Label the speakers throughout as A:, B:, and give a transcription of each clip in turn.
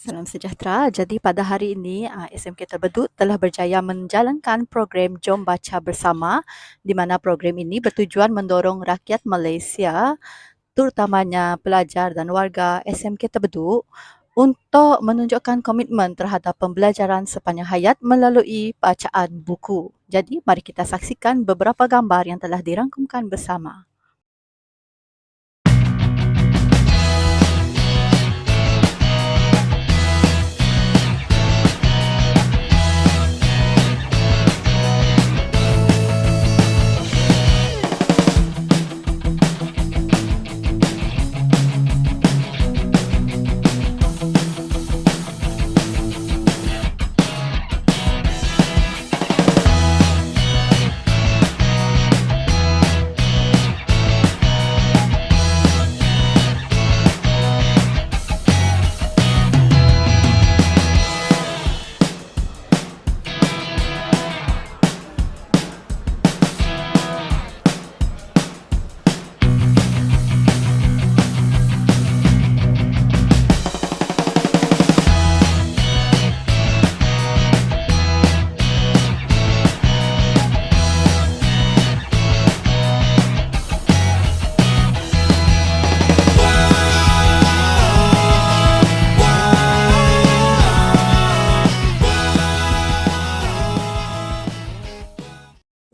A: Salam sejahtera. Jadi pada hari ini SMK Terbedut telah berjaya menjalankan program Jom Baca Bersama, di mana program ini bertujuan mendorong rakyat Malaysia, terutamanya pelajar dan warga SMK Terbedut untuk menunjukkan komitmen terhadap pembelajaran sepanjang hayat melalui bacaan buku. Jadi mari kita saksikan beberapa gambar yang telah dirangkumkan bersama.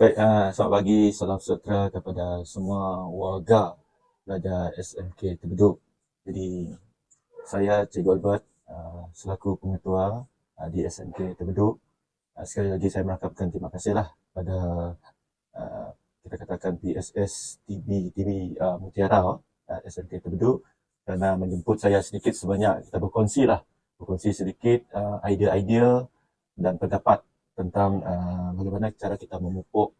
B: Baik, selamat pagi, salam sejahtera kepada semua warga pelajar SMK Terbedut. Jadi, saya Cikgu Albert, selaku pengetua di SMK Terbedut. Sekali lagi saya merangkapkan terima kasihlah pada kita katakan PSS TV Mutiara SMK Terbedut kerana menjemput saya sedikit sebanyak kita berkongsi sedikit idea-idea dan pendapat tentang bagaimana cara kita memupuk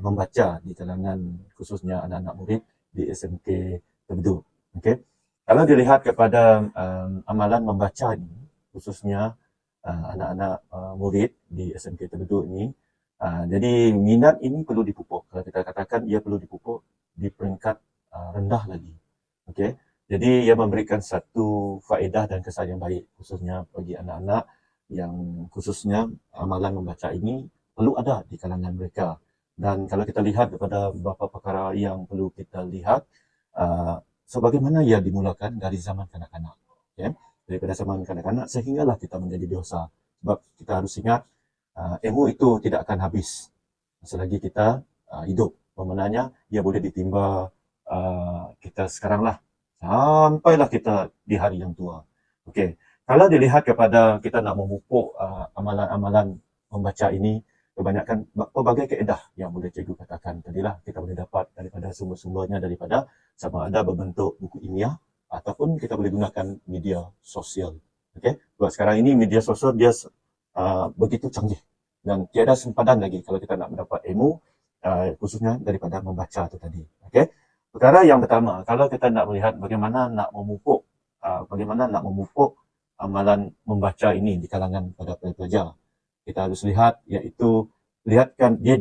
B: membaca di kalangan khususnya anak-anak murid di SMK Terbedut. Okay? Kalau dilihat kepada amalan membaca ini, khususnya anak-anak murid di SMK Terbedut ini, jadi minat ini perlu dipupuk. Kalau kita katakan ia perlu dipupuk di peringkat rendah lagi. Okay? Jadi ia memberikan satu faedah dan kesan yang baik khususnya bagi anak-anak yang khususnya amalan membaca ini perlu ada di kalangan mereka. Dan kalau kita lihat kepada beberapa perkara yang perlu kita lihat, sebagaimana ia dimulakan dari zaman kanak-kanak. Okay? Daripada zaman kanak-kanak sehinggalah kita menjadi dewasa. Sebab kita harus ingat, ilmu itu tidak akan habis selagi kita hidup. Pemenangnya, ia boleh ditimba kita sekarang lah. Sampailah kita di hari yang tua. Okay. Kalau dilihat kepada kita nak memupuk amalan-amalan membaca ini, kebanyakan pelbagai kaedah yang boleh cikgu katakan tadilah kita boleh dapat daripada sumber-sumbernya daripada sama ada berbentuk buku ilmiah ataupun kita boleh gunakan media sosial. Okay? Sebab sekarang ini media sosial dia begitu canggih dan tiada sempadan lagi kalau kita nak mendapat ilmu khususnya daripada membaca itu tadi. Okay? Perkara yang pertama, kalau kita nak melihat bagaimana nak memupuk amalan membaca ini di kalangan pada pelajar, kita harus lihat lihatkan dia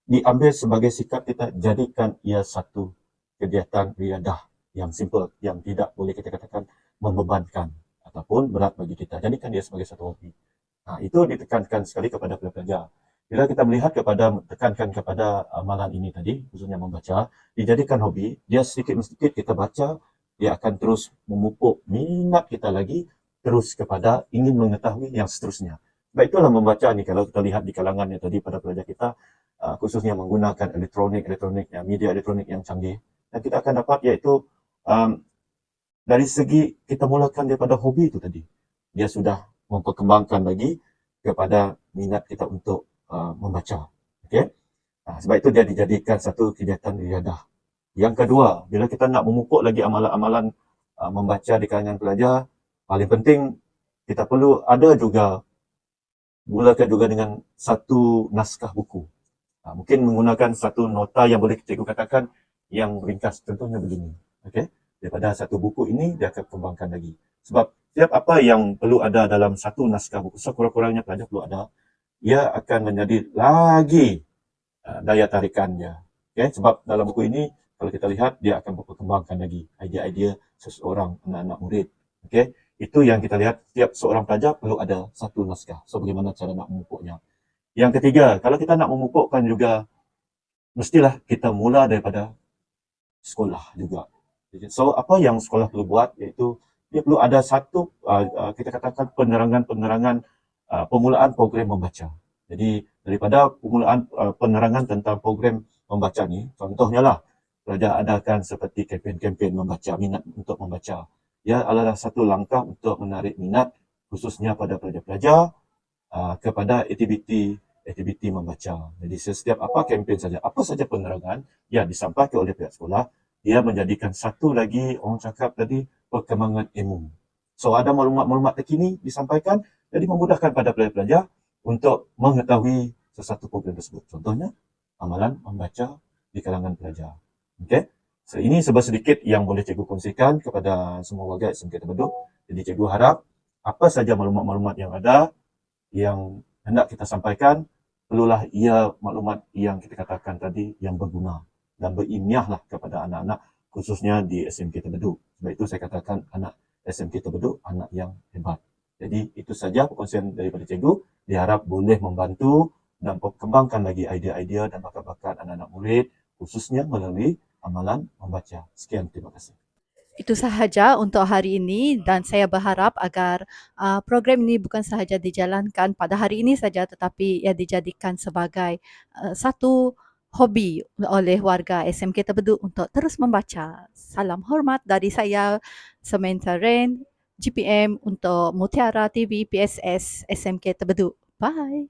B: diambil sebagai sikap kita jadikan ia satu kegiatan riadah yang simple, yang tidak boleh kita katakan membebankan ataupun berat bagi kita. Jadikan dia sebagai satu hobi. Itu ditekankan sekali kepada pelajar. Bila kita melihat tekankan kepada amalan ini tadi, khususnya membaca, dijadikan hobi, dia sedikit-sedikit kita baca, dia akan terus memupuk minat kita lagi, terus kepada ingin mengetahui yang seterusnya. Sebab itulah membaca ni kalau kita lihat di kalangan yang tadi pada pelajar kita, khususnya menggunakan media elektronik yang canggih, dan kita akan dapat iaitu dari segi kita mulakan daripada hobi itu tadi, dia sudah memperkembangkan lagi kepada minat kita untuk membaca. Okay? Sebab itu dia dijadikan satu kegiatan riadah. Yang kedua, bila kita nak memupuk lagi amalan-amalan membaca di kalangan pelajar, paling penting kita perlu ada juga mulakan juga dengan satu naskah buku. Mungkin menggunakan satu nota yang boleh cikgu katakan yang ringkas, contohnya begini. Okay? Daripada satu buku ini dia akan kembangkan lagi. Sebab setiap apa yang perlu ada dalam satu naskah buku, sekurang-kurangnya pelajar perlu ada, ia akan menjadi lagi daya tarikannya. Okay? Sebab dalam buku ini kalau kita lihat dia akan berkembangkan lagi idea-idea seseorang anak-anak murid. Okay? Itu yang kita lihat, tiap seorang pelajar perlu ada satu naskah. So, bagaimana cara nak memupuknya. Yang ketiga, kalau kita nak memupukkan juga, mestilah kita mula daripada sekolah juga. So, apa yang sekolah perlu buat, iaitu dia perlu ada satu, kita katakan penerangan permulaan program membaca. Jadi, daripada permulaan penerangan tentang program membaca ni, contohnya lah, pelajar adakan seperti kempen-kempen membaca, minat untuk membaca. Ia adalah satu langkah untuk menarik minat, khususnya pada pelajar-pelajar kepada aktiviti membaca. Jadi setiap apa kempen saja, apa saja penerangan yang disampaikan oleh pihak sekolah, dia menjadikan satu lagi, orang cakap tadi, perkembangan ilmu. So ada maklumat-maklumat terkini disampaikan, jadi memudahkan pada pelajar-pelajar untuk mengetahui sesuatu program tersebut. Contohnya, amalan membaca di kalangan pelajar. Okay? So, ini sedikit yang boleh cikgu kongsikan kepada semua warga SMK Terbeduk. Jadi cikgu harap apa saja maklumat-maklumat yang ada yang hendak kita sampaikan, perlulah ia maklumat yang kita katakan tadi yang berguna dan berilmiah lah kepada anak-anak khususnya di SMK Terbeduk. Sebab itu saya katakan anak SMK Terbeduk anak yang hebat. Jadi itu saja perkongsian daripada cikgu. Diharap boleh membantu dan perkembangkan lagi idea-idea dan bakat-bakat anak-anak murid khususnya melalui amalan membaca. Sekian, terima kasih.
A: Itu sahaja untuk hari ini dan saya berharap agar program ini bukan sahaja dijalankan pada hari ini saja tetapi ia dijadikan sebagai satu hobi oleh warga SMK Terbeduk untuk terus membaca. Salam hormat dari saya, Samantha Rain, GPM untuk Mutiara TV PSS SMK Terbeduk. Bye.